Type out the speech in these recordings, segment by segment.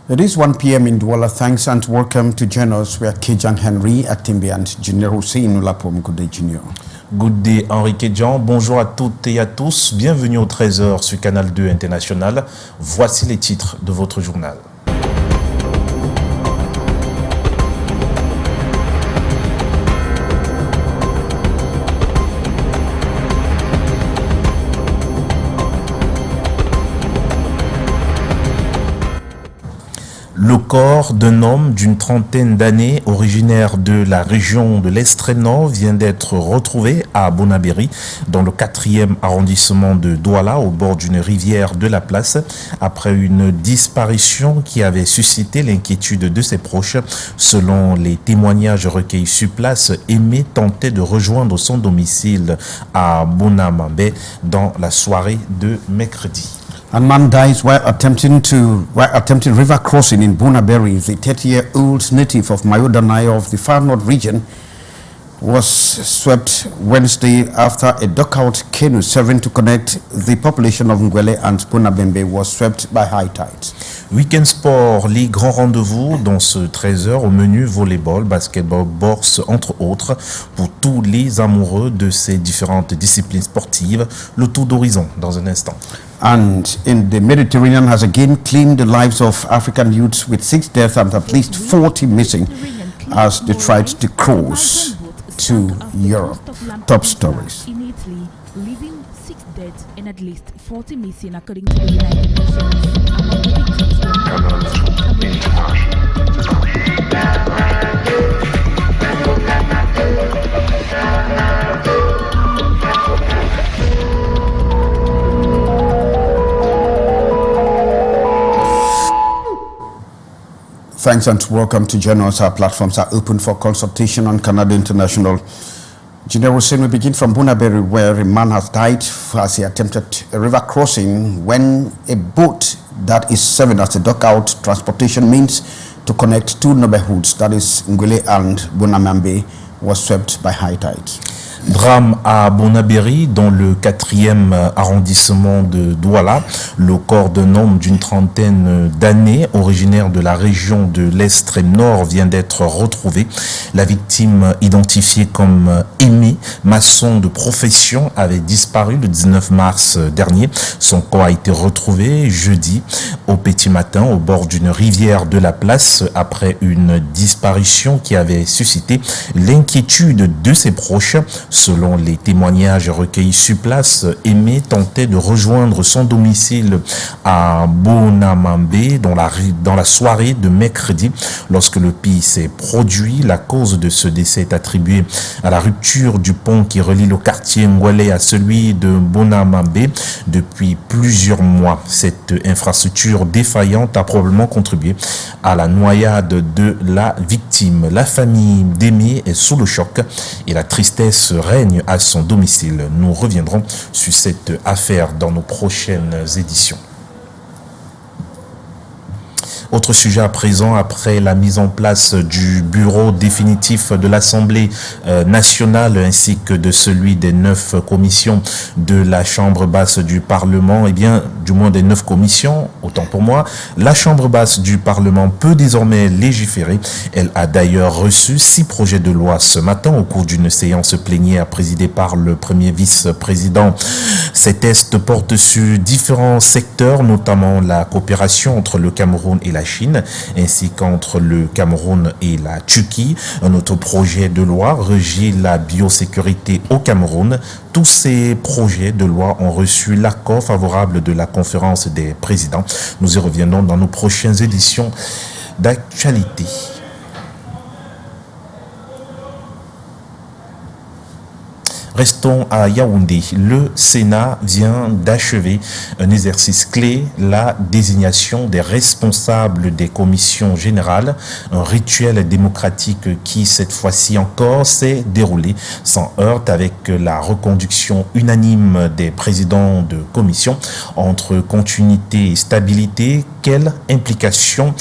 It is 1 p.m. in Douala. Thanks and welcome to join us. We are Kejang Henry Atimbi and Junior Hussein Ulapom. Good day, Junior. Good day, Henri Kedjan. Bonjour à toutes et à tous. Bienvenue au 13h sur Canal 2 International. Voici les titres de votre journal. Le corps d'un homme d'une trentaine d'années, originaire de la région de l'Extrême Nord, vient d'être retrouvé à Bonabéry, dans le 4e arrondissement de Douala, au bord d'une rivière de la place, après une disparition qui avait suscité l'inquiétude de ses proches. Selon les témoignages recueillis sur place, Aimé tentait de rejoindre son domicile à Bonamambé dans la soirée de mercredi. A man dies while attempting river crossing in Bonabéry. The 30-year-old native of Mayodanai of the Far North region was swept Wednesday after a dugout canoe serving to connect the population of Ngwele and Bonabembe was swept by high tides. Week-end sport, les grands rendez-vous dans ce 13h au menu volleyball, basketball, boxe, entre autres, pour tous les amoureux de ces différentes disciplines sportives. Le tour d'horizon dans un instant. And in the Mediterranean has again claimed the lives of African youths with 6 deaths and at least 40 missing as they tried to cross to Europe. Top stories. In Italy, leaving 6 dead and at least 40 missing, according to the United Nations. Among the victims were migrants from Cameroon. Thanks and welcome to join us. Our platforms are open for consultation on Canada International. General Hussein, we begin from Bonabéry, where a man has died as he attempted a river crossing when a boat that is serving as a dugout transportation means to connect two neighborhoods, that is Ngwele and Bonamambé, was swept by high tides. Drame à Bonabéry, dans le 4e arrondissement de Douala. Le corps d'un homme d'une trentaine d'années, originaire de la région de l'Extrême Nord, vient d'être retrouvé. La victime, identifiée comme Aimé, maçon de profession, avait disparu le 19 mars dernier. Son corps a été retrouvé jeudi au petit matin au bord d'une rivière de la place après une disparition qui avait suscité l'inquiétude de ses proches. Selon les témoignages recueillis sur place, Aimé tentait de rejoindre son domicile à Bonamambé dans la soirée de mercredi. Lorsque le pire s'est produit, la cause de ce décès est attribuée à la rupture du pont qui relie le quartier Ngwele à celui de Bonamambé depuis plusieurs mois. Cette infrastructure défaillante a probablement contribué à la noyade de la victime. La famille d'Aimé est sous le choc et la tristesse règne à son domicile. Nous reviendrons sur cette affaire dans nos prochaines éditions. Autre sujet à présent, après la mise en place du bureau définitif de l'Assemblée nationale ainsi que de celui des 9 commissions de la Chambre basse du Parlement, du moins des 9 commissions, autant pour moi, la Chambre basse du Parlement peut désormais légiférer. Elle a d'ailleurs reçu 6 projets de loi ce matin au cours d'une séance plénière présidée par le premier vice-président. Ces tests portent sur différents secteurs, notamment la coopération entre le Cameroun et la Chine, ainsi qu'entre le Cameroun et la Turquie. Un autre projet de loi régit la biosécurité au Cameroun. Tous ces projets de loi ont reçu l'accord favorable de la conférence des présidents. Nous y reviendrons dans nos prochaines éditions d'actualité. Restons à Yaoundé. Le Sénat vient d'achever un exercice clé, la désignation des responsables des commissions générales. Un rituel démocratique qui, cette fois-ci encore, s'est déroulé sans heurte avec la reconduction unanime des présidents de commission. Entre continuité et stabilité, quelle implication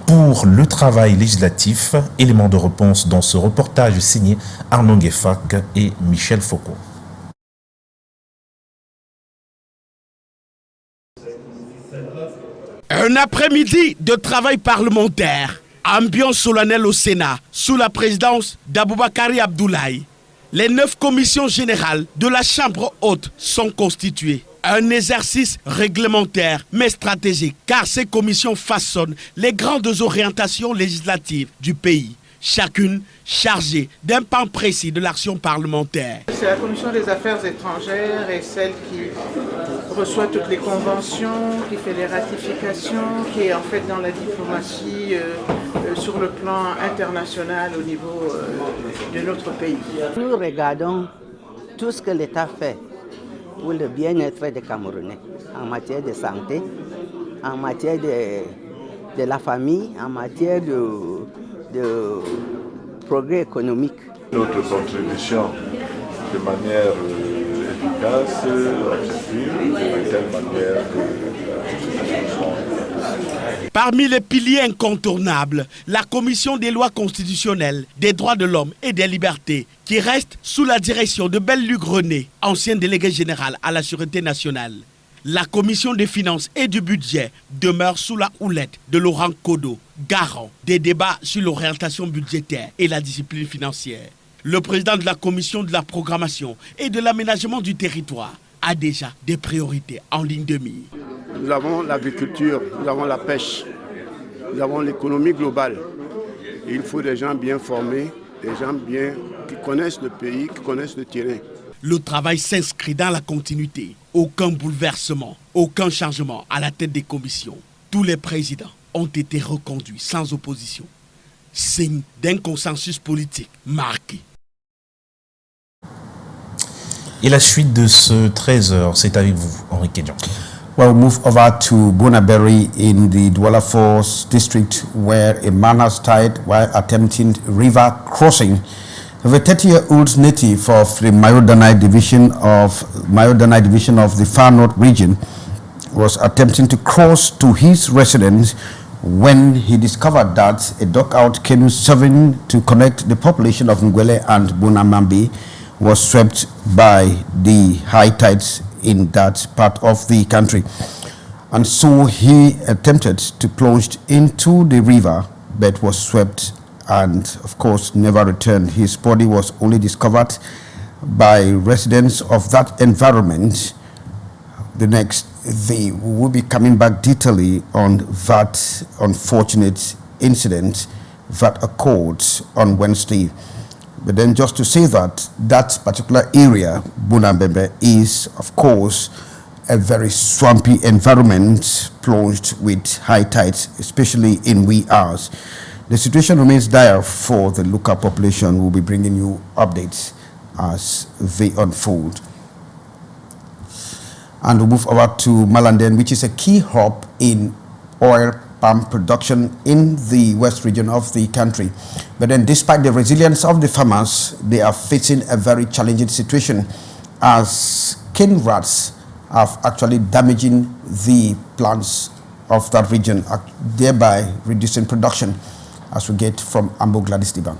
pour le travail législatif? Élément de réponse dans ce reportage signé Arnaud Gueffak et Michel Foucault. Un après-midi de travail parlementaire. Ambiance solennelle au Sénat, sous la présidence d'Aboubakari Abdoulaye. Les 9 commissions générales de la Chambre haute sont constituées. Un exercice réglementaire mais stratégique, car ces commissions façonnent les grandes orientations législatives du pays, chacune chargée d'un pan précis de l'action parlementaire. C'est la commission des affaires étrangères et celle qui reçoit toutes les conventions, qui fait les ratifications, qui est en fait dans la diplomatie sur le plan international au niveau de notre pays. Nous regardons tout ce que l'État fait pour le bien-être des Camerounais en matière de santé, en matière de la famille, en matière de progrès économique. Notre contribution de manière efficace, objective, de telle manière que Parmi les piliers incontournables, la Commission des lois constitutionnelles, des droits de l'homme et des libertés, qui reste sous la direction de Belle-Luc René, ancien délégué général à la Sûreté nationale. La Commission des finances et du budget demeure sous la houlette de Laurent Kodo, garant des débats sur l'orientation budgétaire et la discipline financière. Le président de la Commission de la programmation et de l'aménagement du territoire a déjà des priorités en ligne de mire. Nous avons l'agriculture, nous avons la pêche, nous avons l'économie globale. Et il faut des gens bien formés, des gens qui connaissent le pays, qui connaissent le terrain. Le travail s'inscrit dans la continuité. Aucun bouleversement, aucun changement à la tête des commissions. Tous les présidents ont été reconduits sans opposition. Signe d'un consensus politique marqué. Et la suite de ce 13h, c'est avec vous, Henri Kedjan. Well, we'll move over to Bunaberi in the Douala Falls district, where a man has died while attempting river crossing. The 30-year-old native of the Mayodanai division of the Far North region was attempting to cross to his residence when he discovered that a dugout canoe serving to connect the population of Ngwele and Bunamambi was swept by the high tides in that part of the country. And so he attempted to plunge into the river but was swept and of course never returned. His body was only discovered by residents of that environment the next day. We will be coming back detailing on that unfortunate incident that occurred on Wednesday. But then just to say that that particular area, Bunambembe, is of course a very swampy environment plunged with high tides, especially in wee hours. The situation remains dire for the local population. We'll be bringing you updates as they unfold. And we'll move over to Malanden, which is a key hub in oil palm production in the west region of the country. But then despite the resilience of the farmers, they are facing a very challenging situation as cane rats are actually damaging the plants of that region, thereby reducing production, as we get from Ambo Gladys Diban.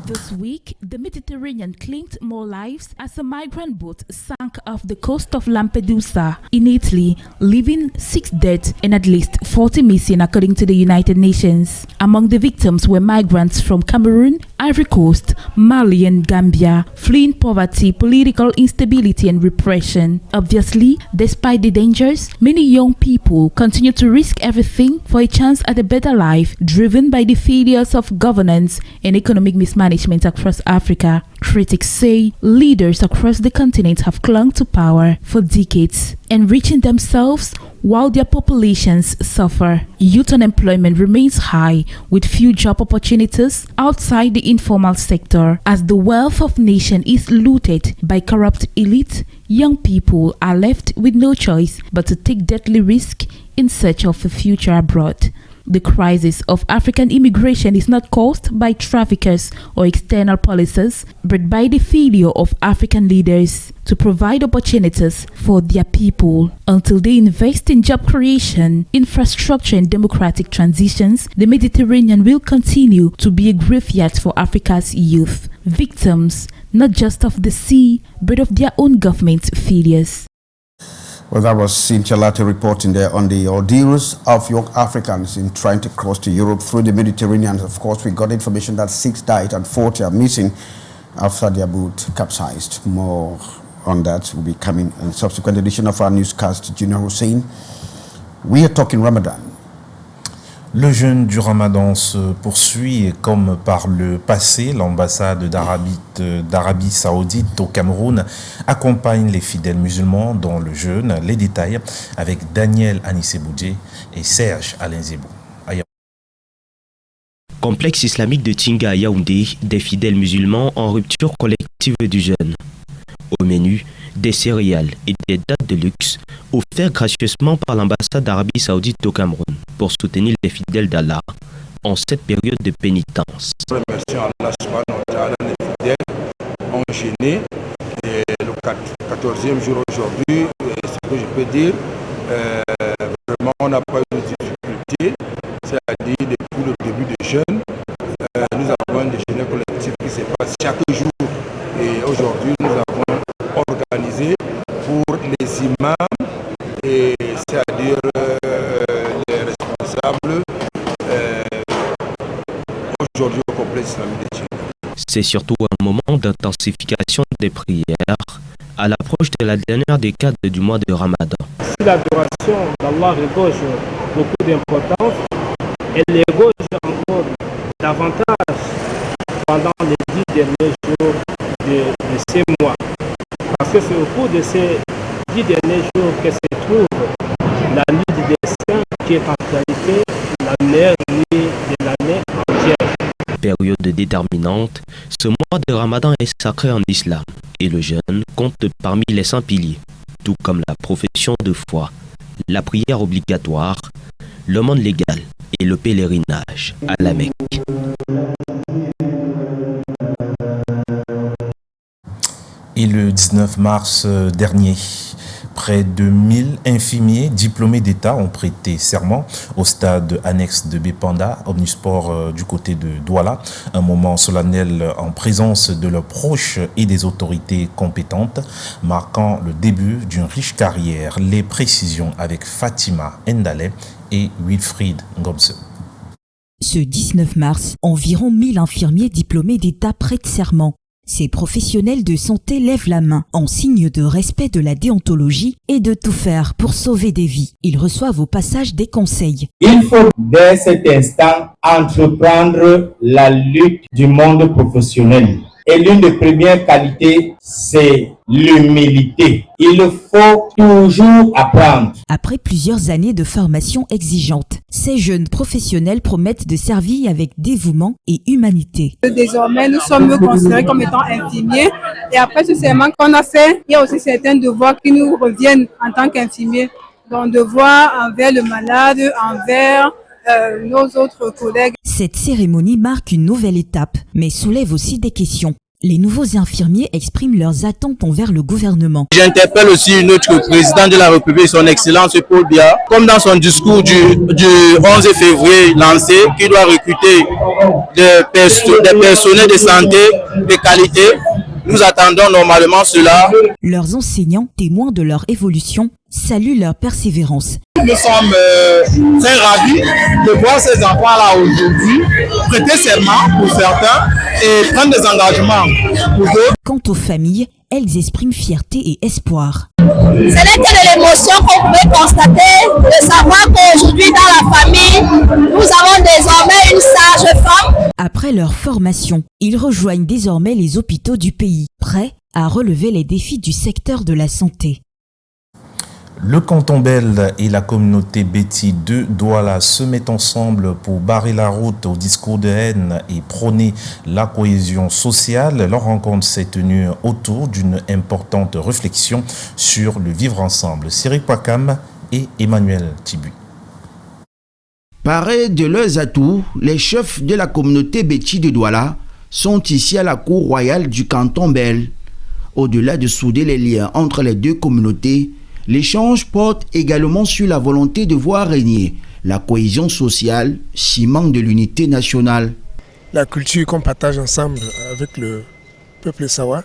This week, the Mediterranean claimed more lives as a migrant boat sank off the coast of Lampedusa in Italy, leaving 6 dead and at least 40 missing, according to the United Nations. Among the victims were migrants from Cameroon, Ivory Coast, Mali and Gambia, fleeing poverty, political instability and repression. Obviously, despite the dangers, many young people continue to risk everything for a chance at a better life, driven by the failures of governance and economic mismanagement across Africa. Critics say leaders across the continent have clung to power for decades, enriching themselves while their populations suffer. Youth unemployment remains high, with few job opportunities outside the informal sector. As the wealth of nation is looted by corrupt elite, young people are left with no choice but to take deadly risk in search of a future abroad. The crisis of African immigration is not caused by traffickers or external policies, but by the failure of African leaders to provide opportunities for their people. Until they invest in job creation, infrastructure and democratic transitions, the Mediterranean will continue to be a graveyard for Africa's youth, victims not just of the sea, but of their own government failures. Well, that was Cynthia Latte reporting there on the ordeals of young Africans in trying to cross to Europe through the Mediterranean. Of course, we got information that 6 died and 40 are missing after their boat capsized. More on that will be coming in subsequent edition of our newscast. Junior Hussein, we are talking Ramadan. Le jeûne du Ramadan se poursuit et comme par le passé, l'ambassade d'Arabie Saoudite au Cameroun accompagne les fidèles musulmans dans le jeûne. Les détails avec Daniel Anissé-Boudjé et Serge Alain-Zébou. Complexe islamique de Tinga à Yaoundé, des fidèles musulmans en rupture collective du jeûne. Au menu, des céréales et des dates de luxe offerts gracieusement par l'ambassade d'Arabie Saoudite au Cameroun pour soutenir les fidèles d'Allah en cette période de pénitence. Remercions Allah subhanahu wa ta'ala, les fidèles ont jeûné et le 14e jour aujourd'hui, ce que je peux dire, vraiment on n'a pas eu de difficulté, c'est-à-dire depuis le début du jeûne, nous avons un déjeuner collectif qui se passe chaque jour et aujourd'hui nous avons organisé pour les imams et c'est-à-dire les responsables aujourd'hui au complexe islamique de Tinga. C'est surtout un moment d'intensification des prières à l'approche de la dernière décade du mois de Ramadan. Si l'adoration d'Allah regorge beaucoup d'importance, elle regorge encore davantage pendant les 10 derniers jours de ces mois. Parce que c'est au cours de ces 10 derniers jours que se trouve la nuit des saints qui est en réalité la meilleure nuit de l'année entière. Période déterminante, ce mois de Ramadan est sacré en islam et le jeûne compte parmi les 100 piliers, tout comme la profession de foi, la prière obligatoire, le monde légal et le pèlerinage à la Mecque. Et le 19 mars dernier, près de 1000 infirmiers diplômés d'État ont prêté serment au stade annexe de Bépanda, Omnisport du côté de Douala. Un moment solennel en présence de leurs proches et des autorités compétentes, marquant le début d'une riche carrière. Les précisions avec Fatima Ndale et Wilfried Ngomse. Ce 19 mars, environ 1000 infirmiers diplômés d'État prêtent serment. Ces professionnels de santé lèvent la main en signe de respect de la déontologie et de tout faire pour sauver des vies. Ils reçoivent au passage des conseils. Il faut dès cet instant entreprendre la lutte du monde professionnel. Et l'une des premières qualités, c'est l'humilité. Il faut toujours apprendre. Après plusieurs années de formation exigeante, ces jeunes professionnels promettent de servir avec dévouement et humanité. Désormais, nous sommes considérés comme étant infirmiers. Et après ce serment qu'on a fait, il y a aussi certains devoirs qui nous reviennent en tant qu'infirmiers. Donc, devoirs envers le malade, envers nos autres collègues. Cette cérémonie marque une nouvelle étape, mais soulève aussi des questions. Les nouveaux infirmiers expriment leurs attentes envers le gouvernement. J'interpelle aussi notre président de la République, son Excellence Paul Biya, comme dans son discours du 11 février lancé, qui doit recruter des personnels de santé de qualité. Nous attendons normalement cela. Leurs enseignants, témoins de leur évolution, saluent leur persévérance. Nous sommes très ravis de voir ces enfants-là aujourd'hui prêter serment pour certains et prendre des engagements pour d'autres. Quant aux familles, elles expriment fierté et espoir. Ce n'est que de l'émotion qu'on pouvait constater, de savoir qu'aujourd'hui dans la famille, nous avons désormais une sage femme. Après leur formation, ils rejoignent désormais les hôpitaux du pays, prêts à relever les défis du secteur de la santé. Le canton Bel et la communauté Betty de Douala se mettent ensemble pour barrer la route au discours de haine et prôner la cohésion sociale. Leur rencontre s'est tenue autour d'une importante réflexion sur le vivre ensemble. Cyril Pakam et Emmanuel Tibu. Parés de leurs atouts, les chefs de la communauté Betty de Douala sont ici à la cour royale du canton Bel. Au-delà de souder les liens entre les deux communautés, l'échange porte également sur la volonté de voir régner la cohésion sociale, ciment de l'unité nationale. La culture qu'on partage ensemble avec le peuple Sawa,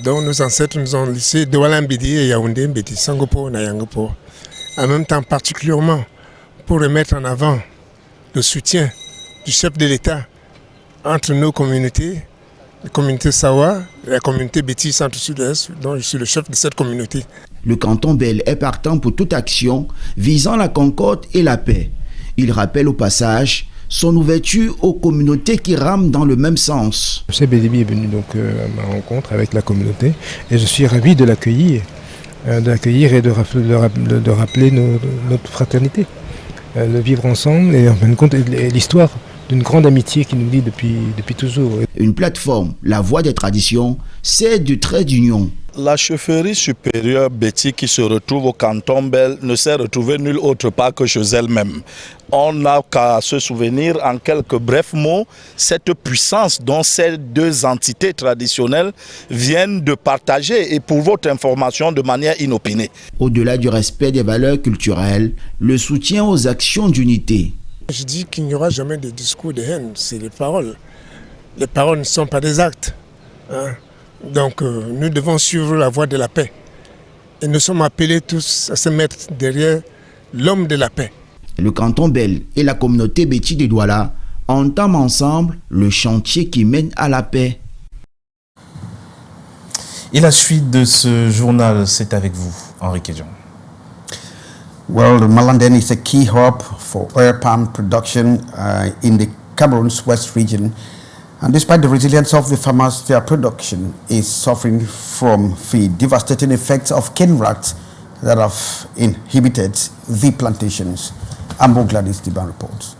Donc nos ancêtres nous ont laissé Douala Mbidi et Yaoundé Mbidi, Sangopo, Nayangopo. En même temps, particulièrement pour remettre en avant le soutien du chef de l'État entre nos communautés, la communauté Sawa et la communauté Béti Centre-Sud-Est, dont je suis le chef de cette communauté. Le canton Bel est partant pour toute action visant la concorde et la paix. Il rappelle au passage son ouverture aux communautés qui rament dans le même sens. M. Bédibi est venu donc à ma rencontre avec la communauté et je suis ravi de l'accueillir et de rappeler notre fraternité, le vivre ensemble et en fin de compte l'histoire d'une grande amitié qui nous lie depuis toujours. Une plateforme, la voix des traditions, c'est du trait d'union. La chefferie supérieure Béti qui se retrouve au canton Bel ne s'est retrouvée nulle autre part que chez elle-même. On n'a qu'à se souvenir en quelques brefs mots cette puissance dont ces deux entités traditionnelles viennent de partager et pour votre information de manière inopinée. Au-delà du respect des valeurs culturelles, le soutien aux actions d'unité. Je dis qu'il n'y aura jamais de discours de haine, c'est les paroles. Les paroles ne sont pas des actes. Donc nous devons suivre la voie de la paix. Et nous sommes appelés tous à se mettre derrière l'homme de la paix. Le canton Bel et la communauté Béti de Douala entament ensemble le chantier qui mène à la paix. Et la suite de ce journal, c'est avec vous, Henri Kedjon. Well, Malanden is a key hub for oil palm production in the Cameroon's west region. And despite the resilience of the farmers, their production is suffering from the devastating effects of cane rats that have inhibited the plantations. Ambo Gladys Diban reports.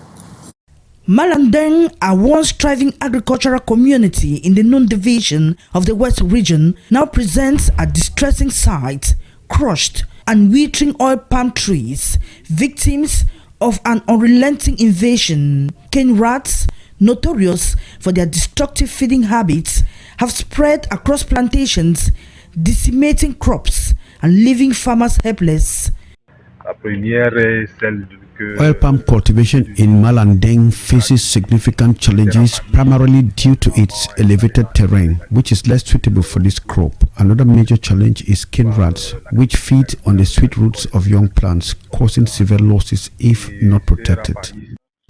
Malanden, a once thriving agricultural community in the Nun division of the West region, now presents a distressing sight: crushed and withering oil palm trees, victims of an unrelenting invasion. Cane rats, notorious for their destructive feeding habits, have spread across plantations, decimating crops and leaving farmers helpless. Oil palm cultivation in Malanden faces significant challenges, primarily due to its elevated terrain, which is less suitable for this crop. Another major challenge is cane rats, which feed on the sweet roots of young plants, causing severe losses if not protected.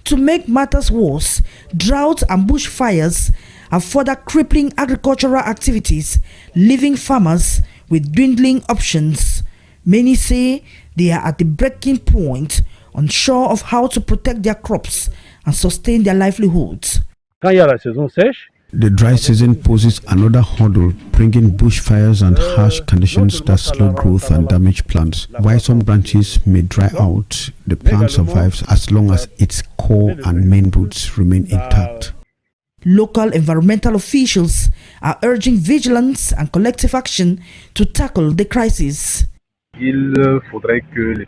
To make matters worse, drought and bushfires are further crippling agricultural activities, leaving farmers with dwindling options. Many say they are at the breaking point, unsure of how to protect their crops and sustain their livelihoods. The dry season poses another hurdle, bringing bushfires and harsh conditions that slow growth and damage plants. While some branches may dry out, the plant survives as long as its core and main roots remain intact. Local environmental officials are urging vigilance and collective action to tackle the crisis.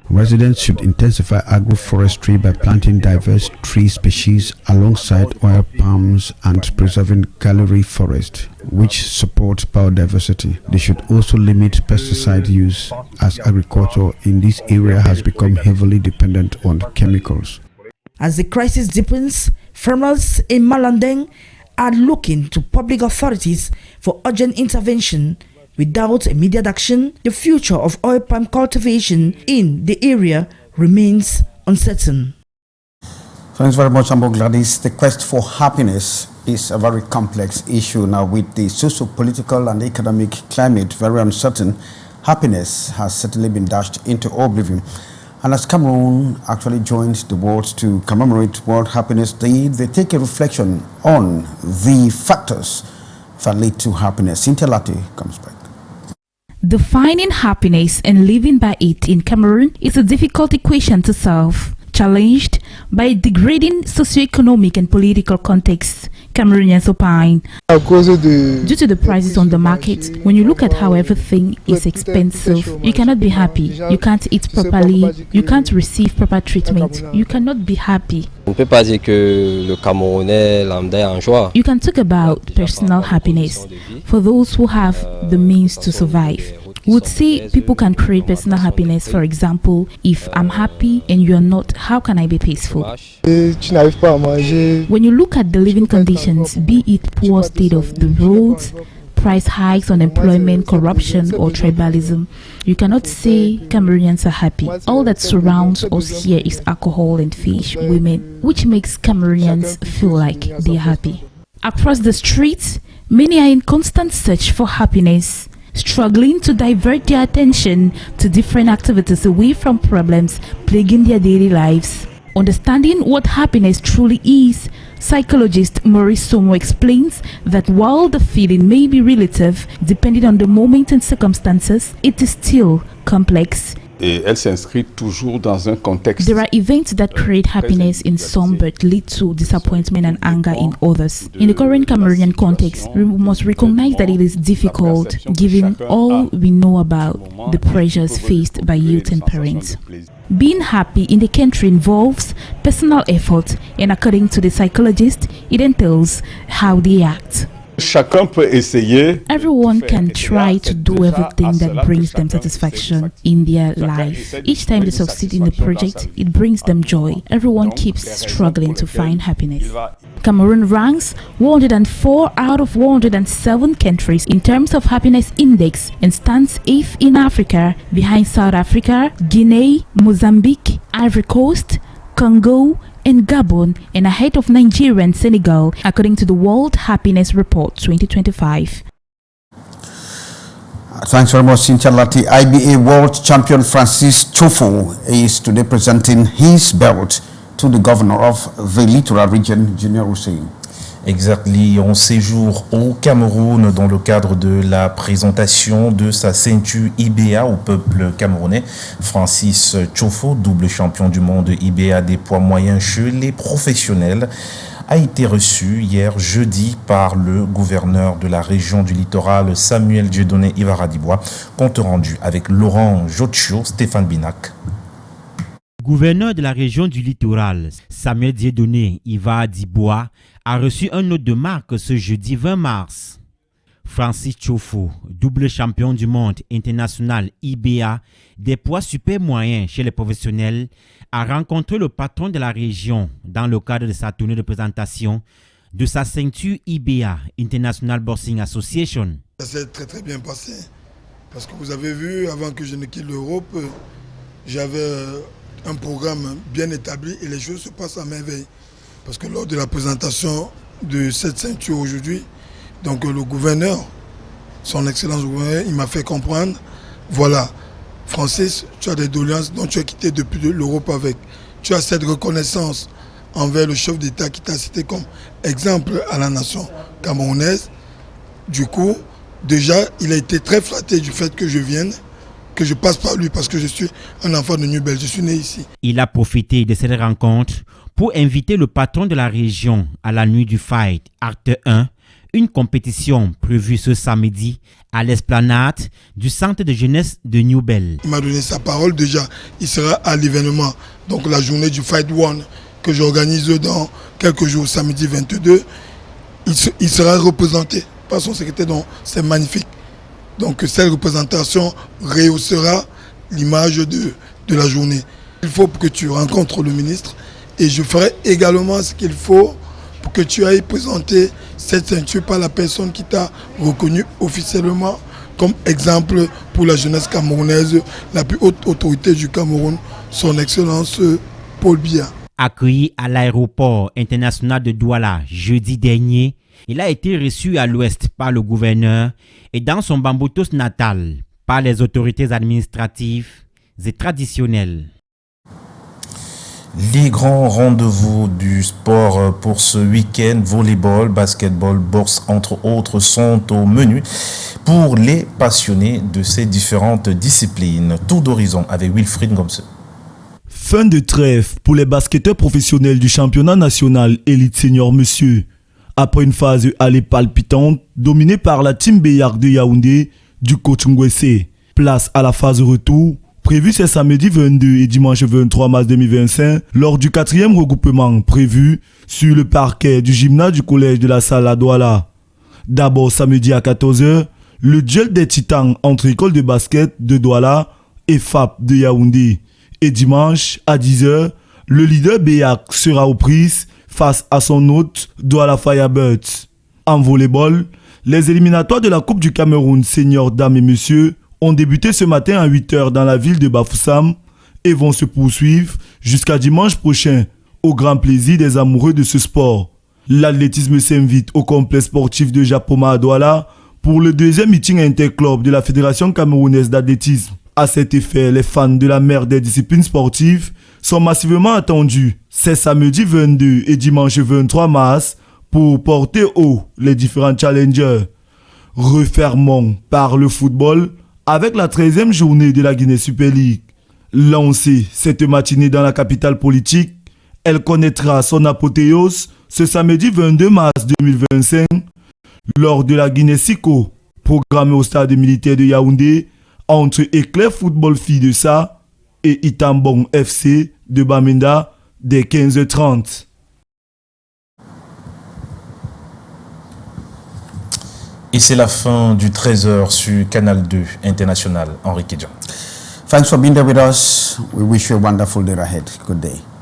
Residents should intensify agroforestry by planting diverse tree species alongside oil palms and preserving gallery forest, which supports biodiversity. They should also limit pesticide use, as agriculture in this area has become heavily dependent on chemicals. As the crisis deepens, farmers in Malanden are looking to public authorities for urgent intervention. Without immediate action, the future of oil palm cultivation in the area remains uncertain. Thanks very much, Ambo Gladys. The quest for happiness is a very complex issue now with the socio-political and economic climate very uncertain. Happiness has certainly been dashed into oblivion. And as Cameroon actually joined the world to commemorate World Happiness Day, they take a reflection on the factors that lead to happiness. Cynthia Latte comes back. Defining happiness and living by it in Cameroon is a difficult equation to solve. Challenged by degrading socioeconomic and political contexts, Cameroonians opine. Due to the prices on the market, when you look at how everything is expensive, you cannot be happy. You can't eat properly. You can't receive proper treatment. You cannot be happy. On ne peut pas dire que le Camerounais lambda est en joie. You can talk about personal happiness for those who have the means to survive. Would say people can create personal happiness. For example, if I'm happy and you're not, how can I be peaceful? When you look at the living conditions, be it poor state of the roads, price hikes, unemployment, corruption, or tribalism, you cannot say Cameroonians are happy. All that surrounds us here is alcohol and fish, women, which makes Cameroonians feel like they're happy. Across the streets, many are in constant search for happiness, struggling to divert their attention to different activities away from problems plaguing their daily lives. Understanding what happiness truly is, psychologist Maurice Somo explains that while the feeling may be relative, depending on the moment and circumstances, it is still complex. Et elle s'inscrit toujours dans un contexte. There are events that create happiness in some but lead to disappointment and anger in others. In the current Cameroonian context, we must recognize that it is difficult given all we know about the pressures faced by youth and parents. Being happy in the country involves personal effort, and according to the psychologist, it entails how they act. Chacun peut essayer. Everyone can try to do everything that brings them satisfaction in their life. Each time they succeed in the project, it brings them joy. Everyone keeps struggling to find happiness. Cameroon ranks 104 out of 107 countries in terms of happiness index and stands 8th in Africa, behind South Africa, Guinea, Mozambique, Ivory Coast, Congo, and Gabon, and ahead of Nigeria and Senegal, according to the World Happiness Report 2025. Thanks very much, Cynthia Lati. IBA World Champion Francis Chofo is today presenting his belt to the governor of the Littoral region, Junior Hussein. Exactly, en séjour au Cameroun dans le cadre de la présentation de sa ceinture IBA au peuple camerounais. Francis Chofo, double champion du monde IBA des poids moyens chez les professionnels, a été reçu hier jeudi par le gouverneur de la région du littoral, Samuel Dieudonné Ivaradibois. Compte rendu avec Laurent Jotcho, Stéphane Binac. Gouverneur de la région du littoral, Samuel Dieudonné Ivaradibois, a reçu un note de marque ce jeudi 20 mars. Francis Chofo, double champion du monde international IBA des poids super moyens chez les professionnels, a rencontré le patron de la région dans le cadre de sa tournée de présentation de sa ceinture IBA, International Boxing Association. Ça s'est très bien passé parce que vous avez vu, avant que je ne quitte l'Europe, j'avais un programme bien établi et les choses se passent à merveille. Parce que lors de la présentation de cette ceinture aujourd'hui, donc le gouverneur, son excellence gouverneur, il m'a fait comprendre, voilà, Francis, tu as des doléances dont tu as quitté depuis l'Europe avec. Tu as cette reconnaissance envers le chef d'État qui t'a cité comme exemple à la nation camerounaise. Du coup, déjà, il a été très flatté du fait que je vienne, que je passe par lui parce que je suis un enfant de New-Belle, je suis né ici. Il a profité de cette rencontre pour inviter le patron de la région à la nuit du Fight, Acte 1, une compétition prévue ce samedi à l'esplanade du centre de jeunesse de New-Belle. Il m'a donné sa parole déjà, il sera à l'événement, donc la journée du Fight One que j'organise dans quelques jours, samedi 22, il sera représenté par son secrétaire, donc c'est magnifique. Donc cette représentation rehaussera l'image de la journée. Il faut que tu rencontres le ministre et je ferai également ce qu'il faut pour que tu ailles présenter cette ceinture par la personne qui t'a reconnu officiellement comme exemple pour la jeunesse camerounaise, la plus haute autorité du Cameroun, son excellence Paul Biya. Accueilli à l'aéroport international de Douala jeudi dernier, il a été reçu à l'ouest par le gouverneur et dans son Bamboutos natal par les autorités administratives et traditionnelles. Les grands rendez-vous du sport pour ce week-end, volleyball, basketball, boxe, entre autres, sont au menu pour les passionnés de ces différentes disciplines. Tour d'horizon avec Wilfried Ngomse. Fin de trêve pour les basketteurs professionnels du championnat national Élite Senior Monsieur. Après une phase allée palpitante, dominée par la team Béyak de Yaoundé du coach Ngwese. Place à la phase retour, prévue ce samedi 22 et dimanche 23 mars 2025, lors du 4e regroupement prévu sur le parquet du gymnase du collège de la Salle à Douala. D'abord samedi à 14h, le duel des titans entre école de basket de Douala et FAP de Yaoundé. Et dimanche à 10h, le leader Béyak sera aux prises face à son hôte Douala Firebirds. En volleyball, Les éliminatoires de la Coupe du Cameroun, seniors, dames et messieurs, ont débuté ce matin à 8h dans la ville de Bafoussam et vont se poursuivre jusqu'à dimanche prochain, au grand plaisir des amoureux de ce sport. L'athlétisme s'invite au complexe sportif de Japoma à Douala pour le deuxième meeting interclub de la Fédération camerounaise d'athlétisme. À cet effet, les fans de la mère des disciplines sportives sont massivement attendus. C'est samedi 22 et dimanche 23 mars pour porter haut les différents challengers. Refermons par le football avec la 13e journée de la Guinée Super League. Lancée cette matinée dans la capitale politique, elle connaîtra son apothéose ce samedi 22 mars 2025 lors de la Guinée-Sico, programmée au stade militaire de Yaoundé entre Éclair Football Filles de Sa et Itambong FC de Bamenda dès 15h30. Et c'est la fin du 13h sur Canal 2 International. Henri Kedjan. Thanks for being there with us. We wish you a wonderful day ahead. Good day.